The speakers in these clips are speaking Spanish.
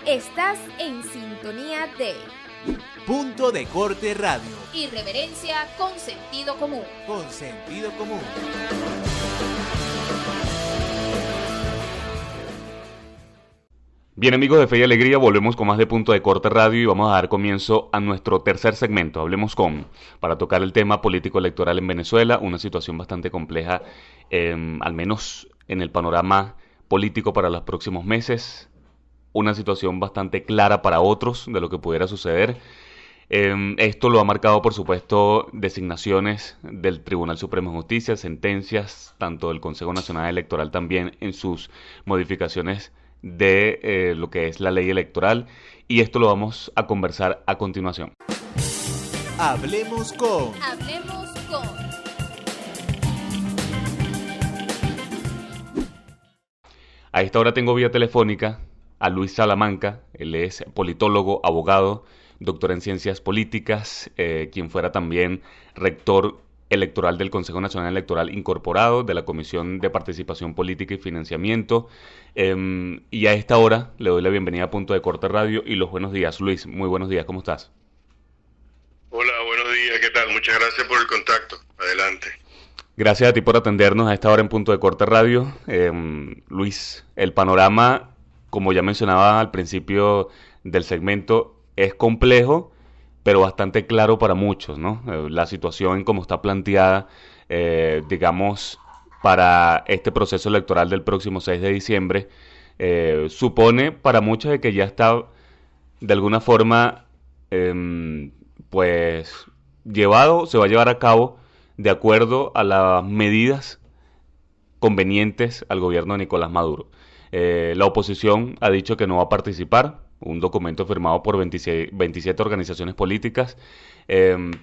Estás en sintonía de Punto de Corte Radio. Irreverencia con sentido común. Con sentido común. Bien, amigos de Fe y Alegría, volvemos con más de Punto de Corte Radio y vamos a dar comienzo a nuestro tercer segmento. Hablemos para tocar el tema político electoral en Venezuela, una situación bastante compleja, al menos en el panorama político para los próximos meses, una situación bastante clara para otros de lo que pudiera suceder. Esto lo ha marcado, por supuesto, designaciones del Tribunal Supremo de Justicia, sentencias tanto del Consejo Nacional Electoral también en sus modificaciones de lo que es la ley electoral, y esto lo vamos a conversar a continuación. Hablemos con. A esta hora tengo vía telefónica a Luis Salamanca. Él es politólogo, abogado, doctor en ciencias políticas, quien fuera también rector electoral del Consejo Nacional Electoral incorporado, de la Comisión de Participación Política y Financiamiento. Y a esta hora le doy la bienvenida a Punto de Corte Radio y los buenos días. Luis, muy buenos días, ¿cómo estás? Hola, buenos días, ¿qué tal? Muchas gracias por el contacto. Adelante. Gracias a ti por atendernos a esta hora en Punto de Corte Radio. Luis, el panorama, como ya mencionaba al principio del segmento, es complejo, pero bastante claro para muchos, ¿no? La situación como está planteada, digamos, para este proceso electoral del próximo 6 de diciembre, supone para muchos de que ya está de alguna forma, pues, se va a llevar a cabo de acuerdo a las medidas convenientes al gobierno de Nicolás Maduro. La oposición ha dicho que no va a participar. Un documento firmado por 27 organizaciones políticas,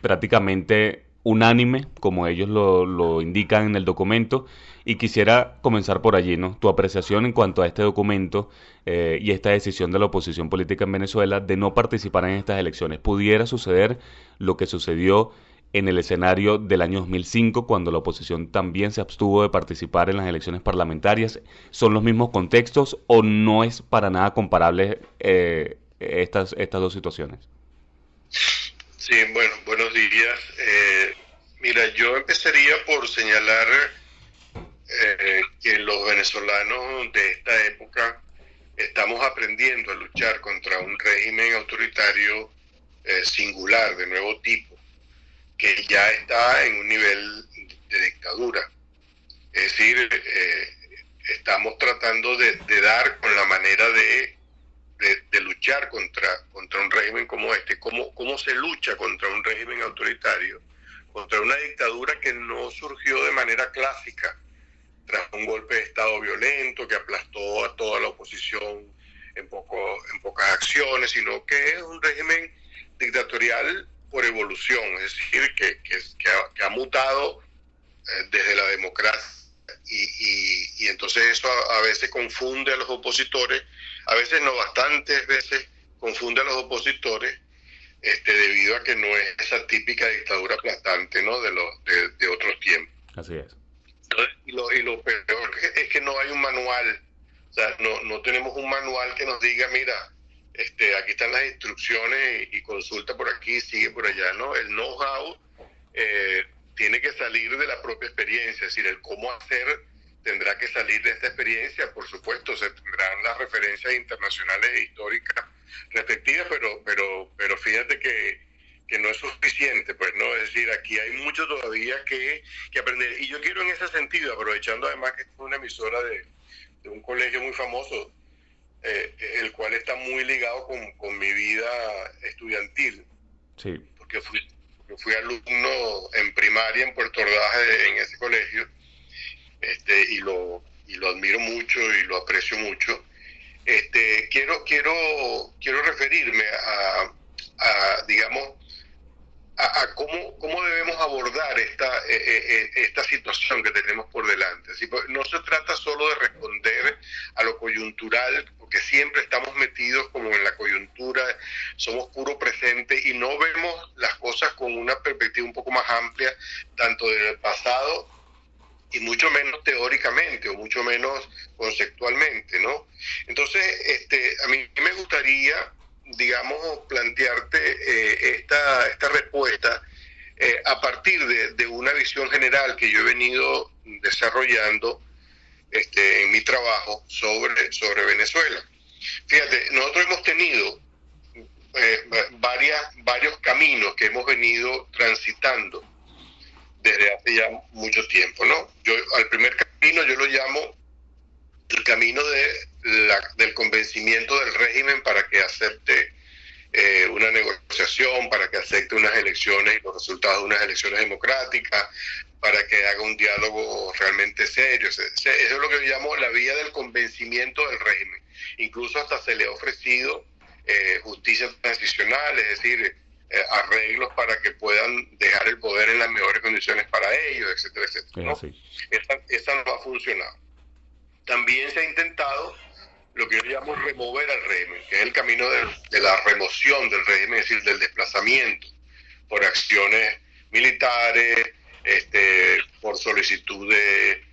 prácticamente unánime, como ellos lo indican en el documento, y quisiera comenzar por allí, ¿no? Tu apreciación en cuanto a este documento y esta decisión de la oposición política en Venezuela de no participar en estas elecciones. ¿Pudiera suceder lo que sucedió en el escenario del año 2005, cuando la oposición también se abstuvo de participar en las elecciones parlamentarias? ¿Son los mismos contextos o no es para nada comparable estas dos situaciones? Sí, bueno, buenos días. Mira, yo empezaría por señalar que los venezolanos de esta época estamos aprendiendo a luchar contra un régimen autoritario singular, de nuevo tipo, que ya está en un nivel de dictadura. Es decir, estamos tratando de dar con la manera de luchar contra un régimen como este. ¿Cómo se lucha contra un régimen autoritario? Contra una dictadura que no surgió de manera clásica, tras un golpe de Estado violento que aplastó a toda la oposición en pocas acciones, sino que es un régimen dictatorial por evolución, es decir, que ha mutado desde la democracia y entonces eso a veces confunde a los opositores, a veces no, bastantes veces confunde a los opositores debido a que no es esa típica dictadura aplastante, ¿no? de otros tiempos. Así es. Entonces, y lo peor es que no hay un manual, o sea, no tenemos un manual que nos diga, mira, aquí están las instrucciones y consulta por aquí, sigue por allá, ¿no? El know-how tiene que salir de la propia experiencia, es decir, el cómo hacer tendrá que salir de esta experiencia. Por supuesto, se tendrán las referencias internacionales e históricas respectivas, pero fíjate que no es suficiente, pues, ¿no? Es decir, aquí hay mucho todavía que aprender. Y yo quiero en ese sentido, aprovechando además que es una emisora de un colegio muy famoso, el cual está muy ligado con mi vida estudiantil. Sí. Porque fui alumno en primaria en Puerto Ordaz en ese colegio, y lo admiro mucho y lo aprecio mucho. Quiero referirme a digamos, a cómo debemos abordar esta situación que tenemos por delante. Así, no se trata solo de responder a lo coyuntural, porque siempre estamos metidos como en la coyuntura, somos puro presente y no vemos las cosas con una perspectiva un poco más amplia, tanto del pasado y mucho menos teóricamente o mucho menos conceptualmente, ¿no? Entonces, a mí me gustaría gustaría, digamos, plantearte esta respuesta a partir de una visión general que yo he venido desarrollando en mi trabajo sobre Venezuela. Fíjate, nosotros hemos tenido varios caminos que hemos venido transitando desde hace ya mucho tiempo, ¿no? Al primer camino yo lo llamo el camino del convencimiento del régimen para que acepte una negociación, para que acepte unas elecciones y los resultados de unas elecciones democráticas, para que haga un diálogo realmente serio. Eso es lo que yo llamo la vía del convencimiento del régimen. Incluso hasta se le ha ofrecido justicia transicional, es decir, arreglos para que puedan dejar el poder en las mejores condiciones para ellos, etcétera, etcétera, ¿no? Esa no ha funcionado. También se ha intentado lo que yo llamo remover al régimen, que es el camino de la remoción del régimen, es decir, del desplazamiento por acciones militares, por solicitud de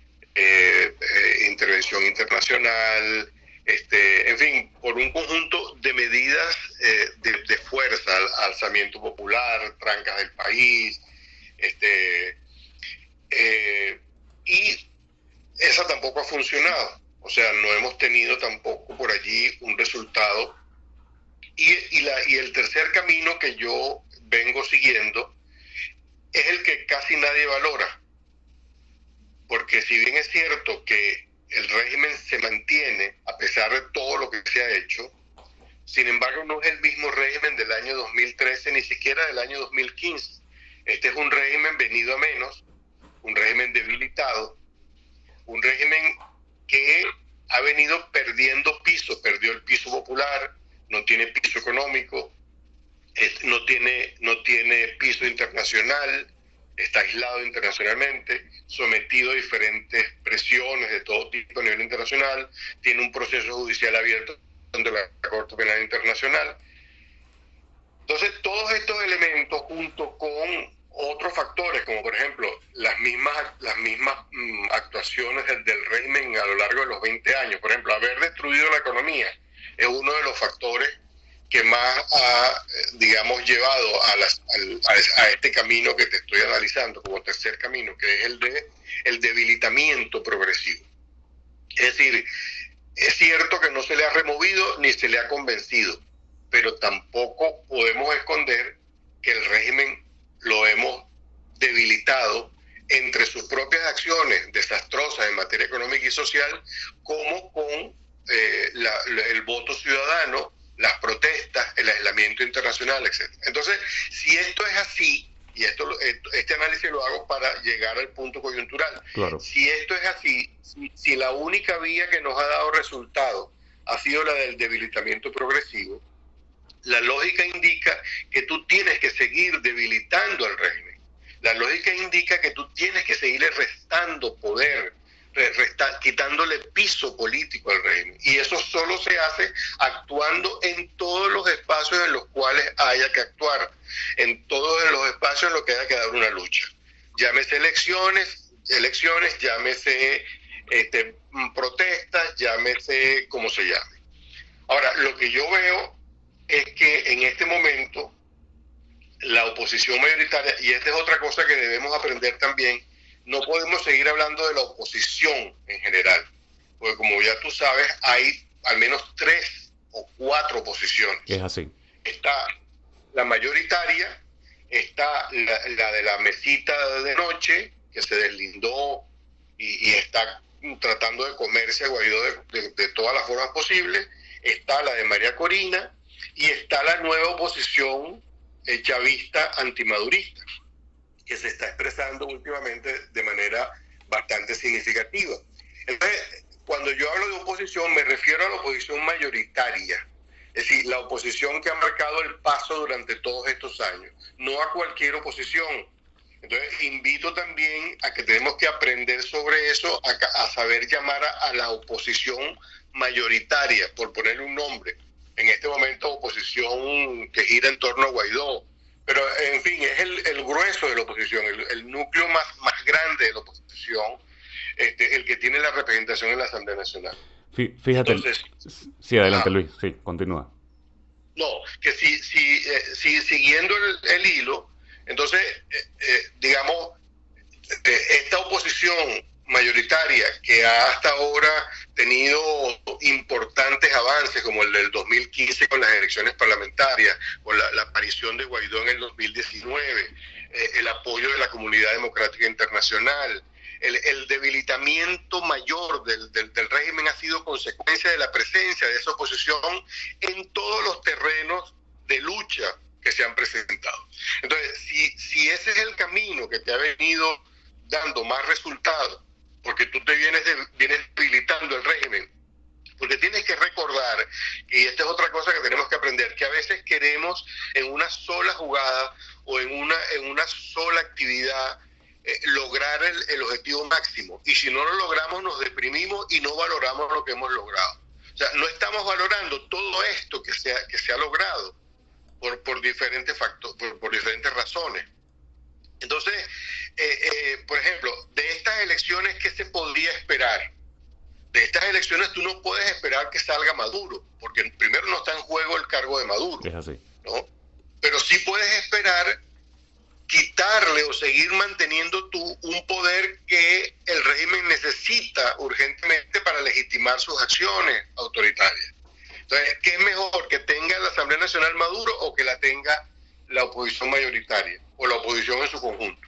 intervención internacional, en fin, por un conjunto de medidas de fuerza, alzamiento popular, trancas del país, y esa tampoco ha funcionado. O sea, no hemos tenido tampoco por allí un resultado. Y el tercer camino que yo vengo siguiendo es el que casi nadie valora. Porque si bien es cierto que el régimen se mantiene a pesar de todo lo que se ha hecho, sin embargo no es el mismo régimen del año 2013 ni siquiera del año 2015. Este es un régimen venido a menos, un régimen debilitado, un régimen que ha venido perdiendo piso, perdió el piso popular, no tiene piso económico, no tiene piso internacional, está aislado internacionalmente, sometido a diferentes presiones de todo tipo a nivel internacional, tiene un proceso judicial abierto ante la Corte Penal Internacional. Entonces, todos estos elementos, junto con otros factores, como por ejemplo las mismas actuaciones del régimen a lo largo de los 20 años, por ejemplo, haber destruido la economía, es uno de los factores que más ha, digamos, llevado a este camino que te estoy analizando como tercer camino, que es el debilitamiento progresivo. Es decir, es cierto que no se le ha removido ni se le ha convencido, pero tampoco podemos esconder que el régimen lo hemos debilitado entre sus propias acciones desastrosas en materia económica y social, como con el voto ciudadano, las protestas, el aislamiento internacional, etc. Entonces, si esto es así, y este análisis lo hago para llegar al punto coyuntural, claro. Si esto es así, si la única vía que nos ha dado resultado ha sido la del debilitamiento progresivo, la lógica indica que tú tienes que seguir debilitando al régimen. La lógica indica que tú tienes que seguirle restando poder, quitándole piso político al régimen. Y eso solo se hace actuando en todos los espacios en los cuales haya que actuar, en todos los espacios en los que haya que dar una lucha. Llámese elecciones, llámese protestas, llámese como se llame. Ahora, lo que yo veo es que en este momento la oposición mayoritaria, y esta es otra cosa que debemos aprender también, no podemos seguir hablando de la oposición en general, porque como ya tú sabes, hay al menos 3 o 4 oposiciones. Es así. Está la mayoritaria, está la de la mesita de noche, que se deslindó y está tratando de comerse a Guaidó de todas las formas posibles, está la de María Corina, y está la nueva oposición chavista antimadurista, que se está expresando últimamente de manera bastante significativa. Entonces, cuando yo hablo de oposición, me refiero a la oposición mayoritaria, es decir, la oposición que ha marcado el paso durante todos estos años, no a cualquier oposición. Entonces, invito también a que tenemos que aprender sobre eso, a saber llamar a la oposición mayoritaria, por ponerle un nombre. En este momento, oposición que gira en torno a Guaidó. Pero, en fin, es el grueso de la oposición, el núcleo más grande de la oposición, el que tiene la representación en la Asamblea Nacional. Fíjate. Entonces, sí, adelante, Luis. Sí, continúa. No, que si siguiendo el hilo, entonces, digamos, esta oposición mayoritaria que ha hasta ahora tenido importantes avances, como el del 2015 con las elecciones parlamentarias, con la aparición de Guaidó en el 2019, el apoyo de la comunidad democrática internacional, el debilitamiento mayor del régimen ha sido consecuencia de la presencia de esa oposición en todos los terrenos de lucha que se han presentado. Entonces, si ese es el camino que te ha venido dando más resultados, porque tú te vienes debilitando el régimen, porque tienes que recordar, y esta es otra cosa que tenemos que aprender, que a veces queremos en una sola jugada o en una sola actividad lograr el objetivo máximo, y si no lo logramos nos deprimimos y no valoramos lo que hemos logrado. O sea, no estamos valorando todo esto que se ha logrado por diferentes factores, por diferentes razones. Entonces, por ejemplo, de estas elecciones, ¿qué se podría esperar? De estas elecciones tú no puedes esperar que salga Maduro, porque primero no está en juego el cargo de Maduro. Es así. ¿No? Pero sí puedes esperar quitarle o seguir manteniendo tú un poder que el régimen necesita urgentemente para legitimar sus acciones autoritarias. Entonces, ¿qué es mejor, que tenga la Asamblea Nacional Maduro o que la tenga la oposición mayoritaria o la oposición en su conjunto?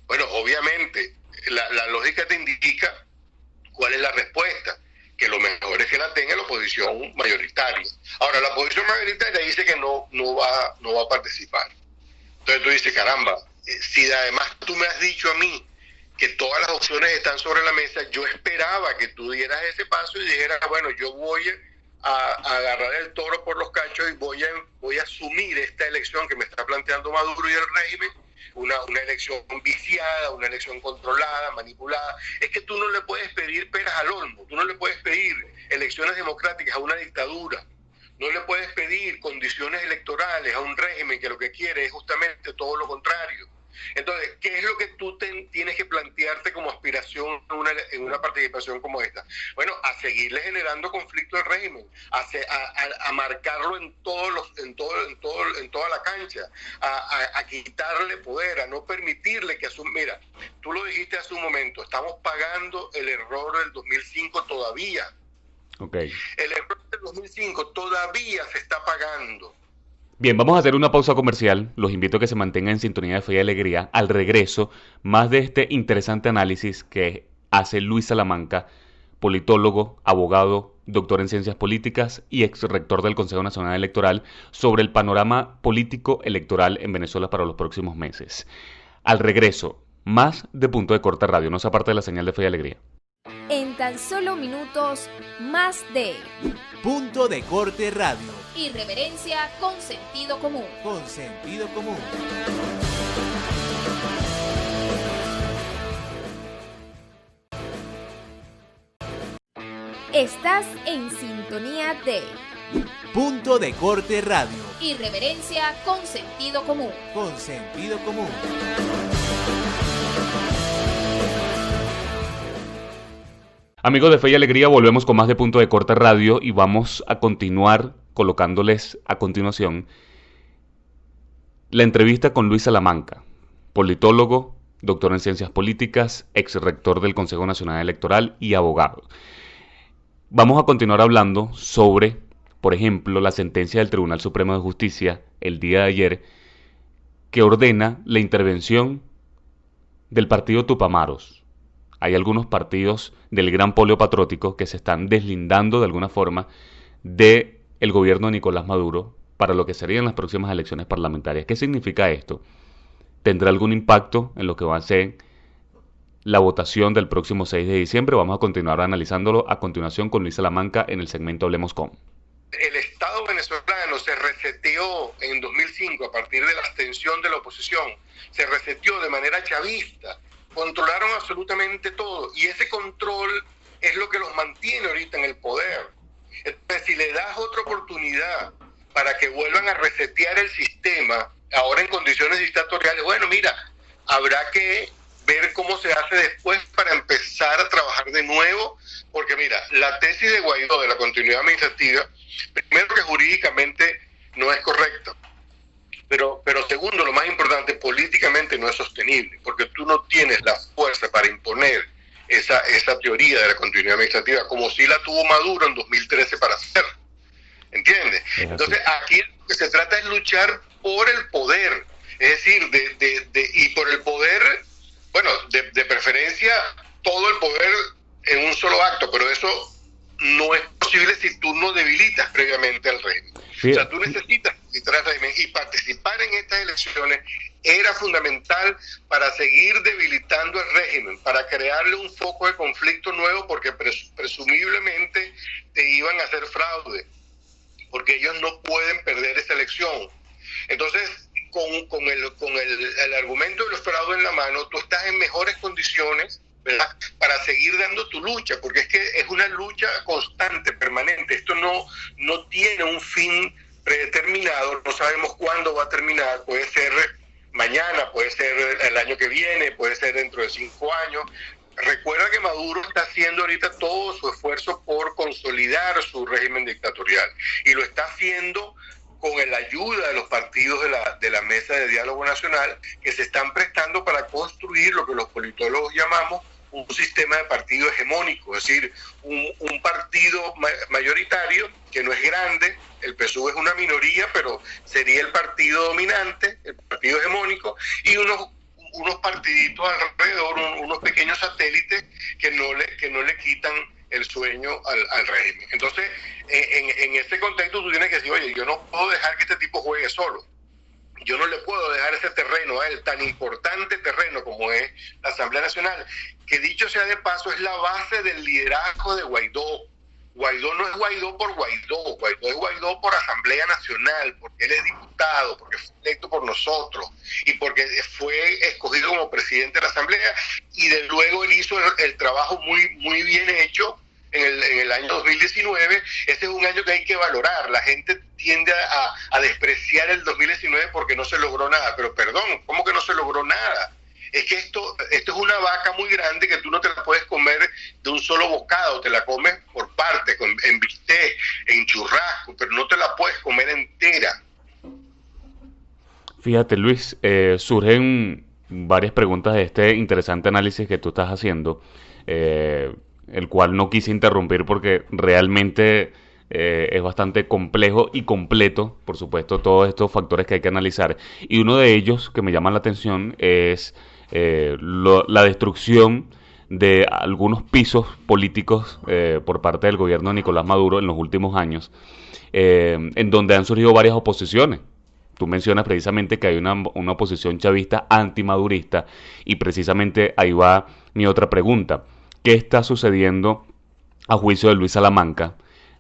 Bueno, obviamente, la lógica te indica cuál es la respuesta, que lo mejor es que la tenga la oposición mayoritaria. Ahora, la oposición mayoritaria dice que no va a participar. Entonces tú dices, caramba, si además tú me has dicho a mí que todas las opciones están sobre la mesa, yo esperaba que tú dieras ese paso y dijeras, bueno, yo voy a agarrar el toro por los cachos y voy a asumir esta elección que me está planteando Maduro y el régimen, una elección viciada, una elección controlada, manipulada. Es que tú no le puedes pedir peras al olmo, tú no le puedes pedir elecciones democráticas a una dictadura. No le puedes pedir condiciones electorales a un régimen que lo que quiere es justamente todo lo contrario. Entonces, ¿qué es lo que tú tienes que plantearte como aspiración en una participación como esta? Bueno, a seguirle generando conflicto al régimen, a marcarlo en toda la cancha, a quitarle poder, a no permitirle que asuma. Mira, tú lo dijiste hace un momento, estamos pagando el error del 2005 todavía. Okay. El error del 2005 todavía se está pagando. Bien, vamos a hacer una pausa comercial. Los invito a que se mantengan en sintonía de Fe y Alegría. Al regreso, más de este interesante análisis que hace Luis Salamanca, politólogo, abogado, doctor en ciencias políticas y ex rector del Consejo Nacional Electoral, sobre el panorama político electoral en Venezuela para los próximos meses. Al regreso, más de Punto de Corte Radio. No se aparte de la señal de Fe y Alegría. En tan solo minutos, más de Punto de Corte Radio. Irreverencia con sentido común. Con sentido común. Estás en sintonía de Punto de Corte Radio. Irreverencia con sentido común. Con sentido común. Amigos de Fe y Alegría, volvemos con más de Punto de Corte Radio y vamos a continuar colocándoles a continuación la entrevista con Luis Salamanca, politólogo, doctor en ciencias políticas, ex rector del Consejo Nacional Electoral y abogado. Vamos a continuar hablando sobre, por ejemplo, la sentencia del Tribunal Supremo de Justicia el día de ayer que ordena la intervención del partido Tupamaros. Hay algunos partidos del gran polio patriótico que se están deslindando de alguna forma del gobierno de Nicolás Maduro para lo que serían las próximas elecciones parlamentarias. ¿Qué significa esto? ¿Tendrá algún impacto en lo que va a ser la votación del próximo 6 de diciembre? Vamos a continuar analizándolo a continuación con Luis Salamanca en el segmento Hablemos con. El Estado venezolano se reseteó en 2005 a partir de la abstención de la oposición. Se reseteó de manera chavista. Controlaron absolutamente todo y ese control es lo que los mantiene ahorita en el poder. Entonces, si le das otra oportunidad para que vuelvan a resetear el sistema, ahora en condiciones dictatoriales, bueno, mira, habrá que ver cómo se hace después para empezar a trabajar de nuevo, porque mira, la tesis de Guaidó de la continuidad administrativa, primero que jurídicamente no es correcta. Pero segundo, lo más importante, políticamente no es sostenible, porque tú no tienes la fuerza para imponer esa teoría de la continuidad administrativa, como si la tuvo Maduro en 2013 para hacerlo. ¿Entiendes? Entonces, aquí lo que se trata es luchar por el poder, es decir, y por el poder, bueno, de preferencia, todo el poder en un solo acto, pero eso no es posible si tú no debilitas previamente al régimen. Sí. O sea, tú necesitas debilitar al régimen, y participar en estas elecciones era fundamental para seguir debilitando el régimen, para crearle un foco de conflicto nuevo, porque presumiblemente te iban a hacer fraude, porque ellos no pueden perder esa elección. Entonces, con el argumento de los fraudes en la mano, tú estás en mejores condiciones, ¿verdad?, para seguir dando tu lucha, porque es que es una lucha constante, permanente. Esto no tiene un fin predeterminado, no sabemos cuándo va a terminar, puede ser mañana, puede ser el año que viene, puede ser dentro de 5 años. Recuerda que Maduro está haciendo ahorita todo su esfuerzo por consolidar su régimen dictatorial, y lo está haciendo con la ayuda de los partidos de la Mesa de Diálogo Nacional, que se están prestando para construir lo que los politólogos llamamos un sistema de partido hegemónico, es decir, un partido mayoritario que no es grande. El PSUV es una minoría, pero sería el partido dominante, el partido hegemónico, y unos partiditos alrededor, unos pequeños satélites que no le quitan el sueño al régimen. Entonces, en ese contexto tú tienes que decir, oye, yo no puedo dejar que este tipo juegue solo. Yo no le puedo dejar ese terreno a él, tan importante terreno como es la Asamblea Nacional, que dicho sea de paso es la base del liderazgo de Guaidó. Guaidó no es Guaidó por Guaidó, Guaidó es Guaidó por Asamblea Nacional, porque él es diputado, porque fue electo por nosotros y porque fue escogido como presidente de la Asamblea, y de luego él hizo el trabajo muy bien hecho en el año 2019. Este es un año que hay que valorar. La gente tiende a despreciar el 2019 porque no se logró nada, pero perdón, ¿cómo que no se logró nada? Es que esto es una vaca muy grande que tú no te la puedes comer de un solo bocado, te la comes por partes, en bistec, en churrasco, pero no te la puedes comer entera. Fíjate, Luis, surgen varias preguntas de este interesante análisis que tú estás haciendo, el cual no quise interrumpir porque realmente es bastante complejo y completo, por supuesto, todos estos factores que hay que analizar. Y uno de ellos que me llama la atención es la destrucción de algunos pisos políticos por parte del gobierno de Nicolás Maduro en los últimos años, en donde han surgido varias oposiciones. Tú mencionas precisamente que hay una oposición chavista antimadurista, y precisamente ahí va mi otra pregunta. ¿Qué está sucediendo a juicio de Luis Salamanca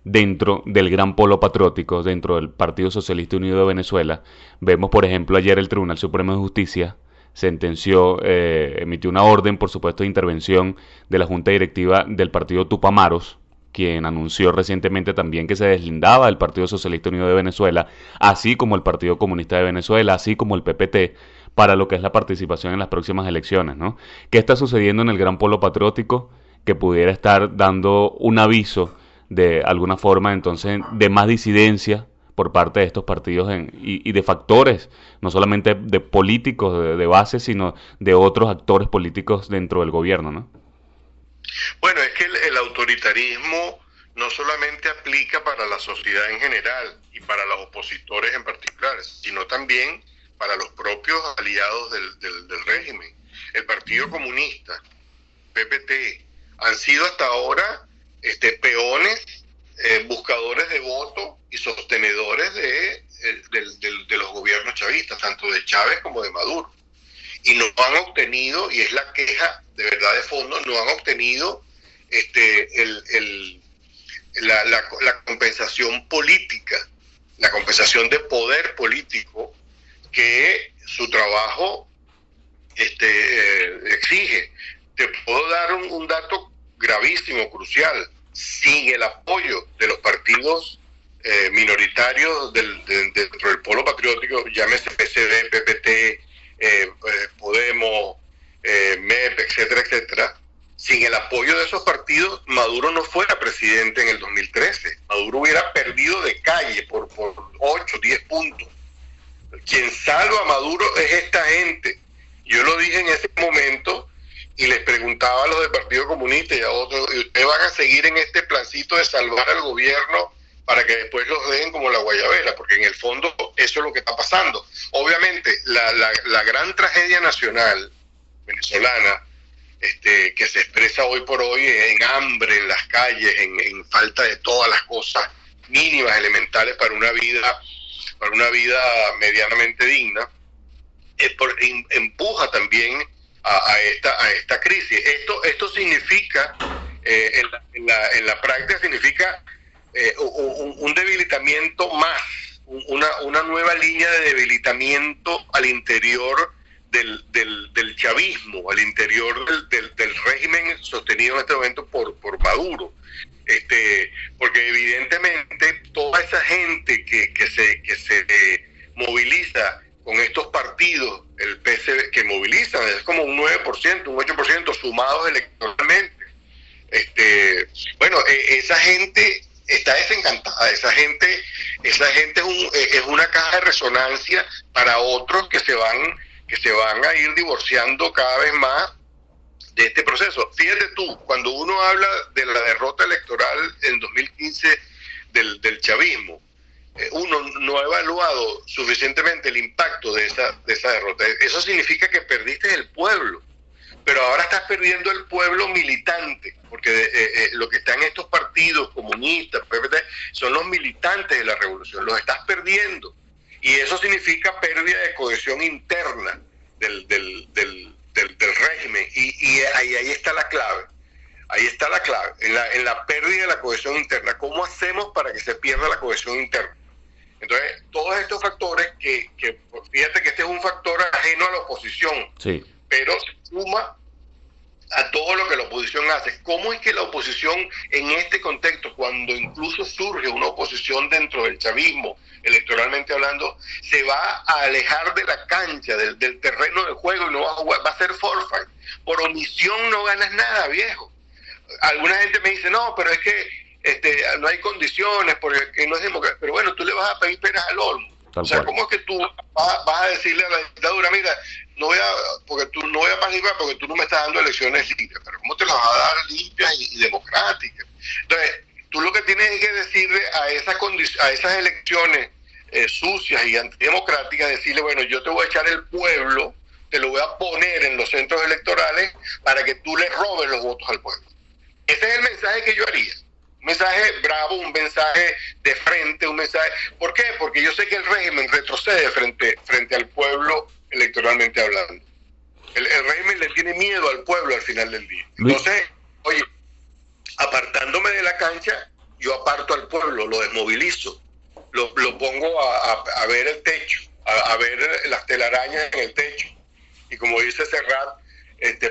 dentro del gran polo patriótico, dentro del Partido Socialista Unido de Venezuela? Vemos, por ejemplo, ayer el Tribunal Supremo de Justicia sentenció, emitió una orden, por supuesto, de intervención de la Junta Directiva del partido Tupamaros, quien anunció recientemente también que se deslindaba del Partido Socialista Unido de Venezuela, así como el Partido Comunista de Venezuela, así como el PPT, para lo que es la participación en las próximas elecciones, ¿no? ¿Qué está sucediendo en el gran polo patriótico que pudiera estar dando un aviso de alguna forma, entonces, de más disidencia por parte de estos partidos y de factores, no solamente de políticos de base, sino de otros actores políticos dentro del gobierno, ¿no? Bueno, es que el autoritarismo no solamente aplica para la sociedad en general y para los opositores en particular, sino también para los propios aliados del régimen. El Partido Comunista, PPT, han sido hasta ahora peones, buscadores de votos y sostenedores de los gobiernos chavistas, tanto de Chávez como de Maduro. Y no han obtenido, y es la queja de verdad de fondo, no han obtenido la compensación política, la compensación de poder político que su trabajo exige. Te puedo dar un dato gravísimo, crucial. Sin el apoyo de los partidos minoritarios dentro del polo patriótico, llámese PCD, PPT, Podemos, MEP, etcétera, etcétera, sin el apoyo de esos partidos, Maduro no fuera presidente en el 2013. Maduro hubiera perdido de calle por 8, 10 puntos. Quien salva a Maduro es esta gente. Yo lo dije en ese momento y les preguntaba a los del Partido Comunista y a otros, ¿ustedes van a seguir en este plancito de salvar al gobierno para que después los dejen como la guayabera? Porque en el fondo eso es lo que está pasando. Obviamente, la gran tragedia nacional venezolana, que se expresa hoy por hoy en hambre en las calles, en falta de todas las cosas mínimas, elementales para una vida medianamente digna, empuja también a esta crisis. Esto significa, en la práctica significa un debilitamiento más, una nueva línea de debilitamiento al interior del chavismo, al interior del régimen sostenido en este momento por Maduro. Porque evidentemente toda esa gente que se moviliza con estos partidos, el PSV, que movilizan, es como un 9%, un 8% sumados electoralmente. Esa gente está desencantada, esa gente es una caja de resonancia para otros que se van a ir divorciando cada vez más de este proceso. Fíjate tú, cuando uno habla de la derrota electoral en 2015 del chavismo, uno no ha evaluado suficientemente el impacto de esa derrota. Eso significa que perdiste el pueblo, pero ahora estás perdiendo el pueblo militante, porque lo que está en estos partidos comunistas, son los militantes de la revolución, los estás perdiendo, y eso significa pérdida de cohesión interna del régimen, y ahí está la clave. Ahí está la clave, en la pérdida de la cohesión interna. ¿Cómo hacemos para que se pierda la cohesión interna? Entonces, todos estos factores que fíjate que este es un factor ajeno a la oposición, sí, pero se suma a todo lo que la oposición hace. ¿Cómo es que la oposición en este contexto, cuando incluso surge una oposición dentro del chavismo, electoralmente hablando, se va a alejar de la cancha, del terreno de juego, y no va a jugar, va a ser forfeit? Por omisión no ganas nada, viejo. Alguna gente me dice, no, pero es que no hay condiciones, porque no es democracia. Pero bueno, tú le vas a pedir peras al olmo. O sea, ¿cómo es que tú vas a decirle a la dictadura, mira, no voy a participar porque tú no me estás dando elecciones limpias? Pero ¿cómo te las vas a dar limpias y democráticas? Entonces, tú lo que tienes que decirle a esas elecciones sucias y antidemocráticas, decirle, bueno, yo te voy a echar el pueblo, te lo voy a poner en los centros electorales para que tú le robes los votos al pueblo. Ese es el mensaje que yo haría. Un mensaje bravo, un mensaje de frente, un mensaje... ¿Por qué? Porque yo sé que el régimen retrocede frente al pueblo electoralmente hablando. El régimen le tiene miedo al pueblo al final del día. Entonces, oye, apartándome de la cancha, yo aparto al pueblo, lo desmovilizo, lo pongo a ver el techo, a ver las telarañas en el techo. Y como dice Serrat,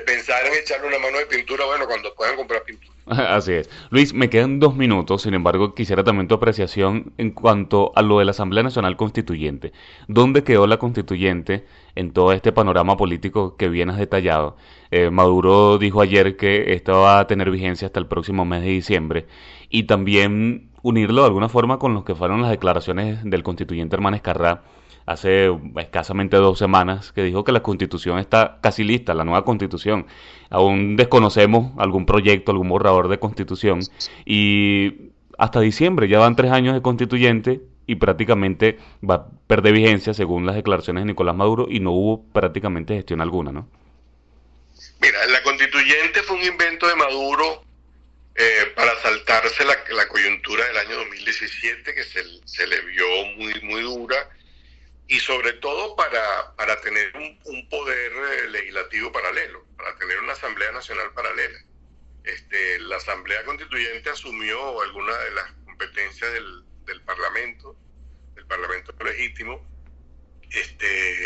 pensar en echarle una mano de pintura, bueno, cuando puedan comprar pintura. Así es. Luis, me quedan 2 minutos, sin embargo, quisiera también tu apreciación en cuanto a lo de la Asamblea Nacional Constituyente. ¿Dónde quedó la Constituyente en todo este panorama político que bien has detallado? Maduro dijo ayer que esta va a tener vigencia hasta el próximo mes de diciembre, y también unirlo de alguna forma con lo que fueron las declaraciones del constituyente Hermanes Carrá hace escasamente 2 semanas, que dijo que la Constitución está casi lista, la nueva Constitución. Aún desconocemos algún proyecto, algún borrador de Constitución, y hasta diciembre ya van 3 años de Constituyente y prácticamente va a perder vigencia según las declaraciones de Nicolás Maduro, y no hubo prácticamente gestión alguna, ¿no? Mira, la Constituyente fue un invento de Maduro para saltarse la coyuntura del año 2017, que se le vio muy, muy dura, y sobre todo para tener un poder legislativo paralelo, para tener una Asamblea Nacional paralela. La Asamblea Constituyente asumió algunas de las competencias del Parlamento legítimo.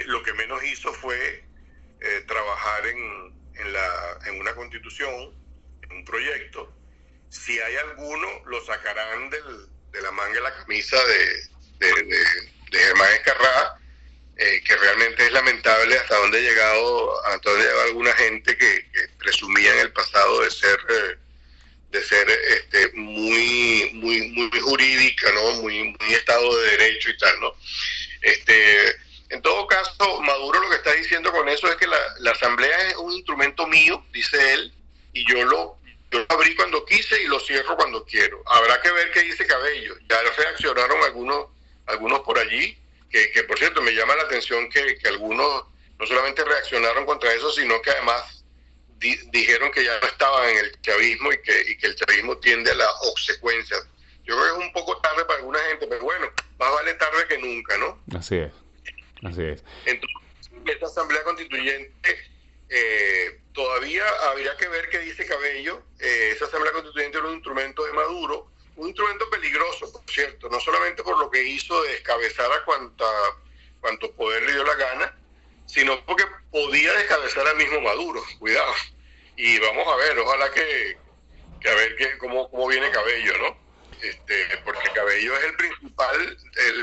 Lo que menos hizo fue trabajar en una Constitución, en un proyecto. Si hay alguno, lo sacarán de la manga de la camisa de Germán Escarrá, que realmente es lamentable hasta dónde ha llegado alguna gente que presumía en el pasado de ser ser muy jurídica, ¿no? Muy Estado de Derecho y tal, ¿no? En todo caso, Maduro lo que está diciendo con eso es que la Asamblea es un instrumento mío, dice él, y yo lo abrí cuando quise y lo cierro cuando quiero. Habrá que ver qué dice Cabello. Ya reaccionaron algunos por allí, que por cierto me llama la atención que algunos no solamente reaccionaron contra eso, sino que además dijeron que ya no estaban en el chavismo y que el chavismo tiende a la obsecuencia. Yo creo que es un poco tarde para alguna gente, pero bueno, más vale tarde que nunca, ¿no? Así es. Entonces, esta Asamblea Constituyente todavía habría que ver qué dice Cabello. Esa Asamblea Constituyente era un instrumento de Maduro, un instrumento peligroso, por cierto, no solamente por lo que hizo de descabezar a cuanto poder le dio la gana, sino porque podía descabezar al mismo Maduro. Cuidado. Y vamos a ver, ojalá que a ver cómo viene Cabello, ¿no? Porque Cabello es el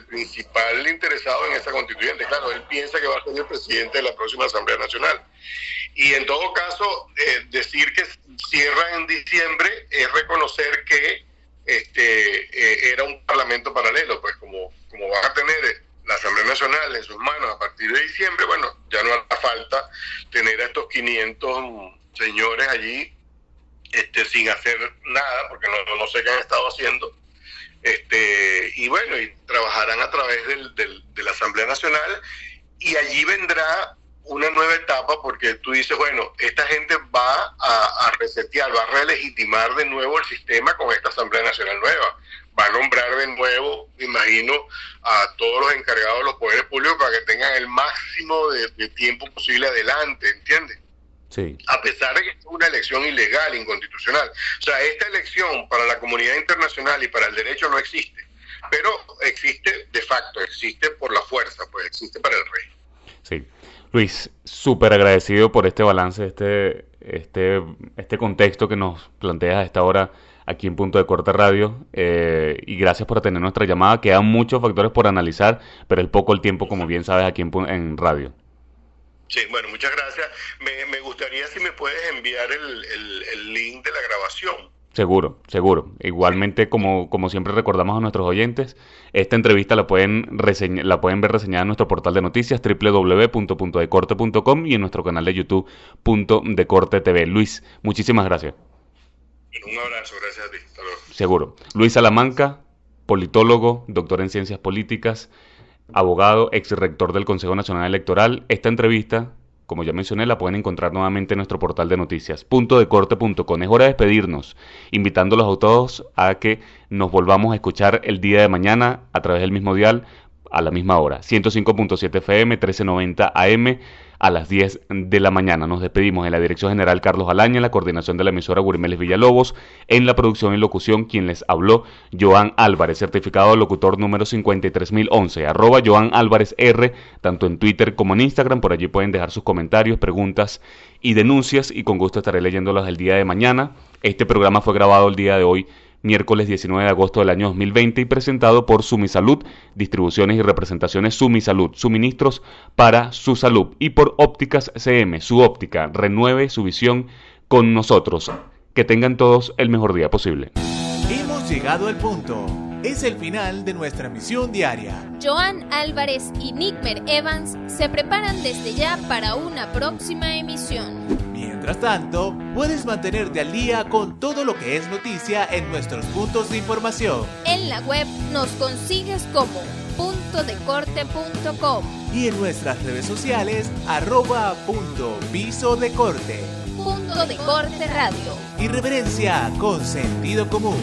principal interesado en esta constituyente. Claro, él piensa que va a ser el presidente de la próxima Asamblea Nacional. Y en todo caso, decir que cierra en diciembre es reconocer que era un parlamento paralelo. Pues como van a tener la Asamblea Nacional en sus manos a partir de diciembre, bueno, ya no hará falta tener a estos 500 señores allí sin hacer nada, porque no sé qué han estado haciendo, y bueno, y trabajarán a través de la Asamblea Nacional, y allí vendrá una nueva etapa, porque tú dices, bueno, esta gente va a resetear, va a relegitimar de nuevo el sistema con esta Asamblea Nacional nueva, va a nombrar de nuevo, me imagino, a todos los encargados de los poderes públicos para que tengan el máximo de tiempo posible adelante, ¿entiendes? Sí. A pesar de que es una elección ilegal, inconstitucional. O sea, esta elección para la comunidad internacional y para el derecho no existe, pero existe de facto, existe por la fuerza, pues existe para el rey. Sí. Luis, súper agradecido por este balance, este contexto que nos planteas a esta hora aquí en Punto de Corte Radio, y gracias por atender nuestra llamada. Quedan muchos factores por analizar, pero es poco el tiempo, como bien sabes, aquí en radio. Sí, bueno, muchas gracias. Me gustaría si me puedes enviar el link de la grabación. Seguro. Igualmente, como siempre recordamos a nuestros oyentes, esta entrevista la pueden ver reseñada en nuestro portal de noticias www.puntodecorte.com y en nuestro canal de YouTube Punto de Corte TV. Luis, muchísimas gracias. Un abrazo, gracias a ti. Hasta luego. Seguro. Luis Salamanca, politólogo, doctor en ciencias políticas, abogado, ex rector del Consejo Nacional Electoral. Esta entrevista, como ya mencioné, la pueden encontrar nuevamente en nuestro portal de noticias, puntodecorte.com. Es hora de despedirnos, invitándolos a todos a que nos volvamos a escuchar el día de mañana a través del mismo dial, a la misma hora, 105.7 FM, 1390 AM, a las 10 de la mañana. Nos despedimos en la dirección general Carlos Alaña, en la coordinación de la emisora Gurimeles Villalobos, en la producción y locución quien les habló, Joan Álvarez, certificado de locutor número 53011, @ Joan Álvarez R, tanto en Twitter como en Instagram. Por allí pueden dejar sus comentarios, preguntas y denuncias, y con gusto estaré leyéndolas el día de mañana. Este programa fue grabado el día de hoy, miércoles 19 de agosto del año 2020, y presentado por Sumisalud, distribuciones y representaciones Sumisalud, suministros para su salud, y por Ópticas CM, su óptica, renueve su visión con nosotros. Que tengan todos el mejor día posible. Hemos llegado al punto. Es el final de nuestra misión diaria. Joan Álvarez y Nickmer Evans se preparan desde ya para una próxima emisión. Mientras tanto, puedes mantenerte al día con todo lo que es noticia en nuestros puntos de información. En la web nos consigues como puntodecorte.com y en nuestras redes sociales @puntopisodecorte. Punto de Corte Radio. Irreverencia con sentido común.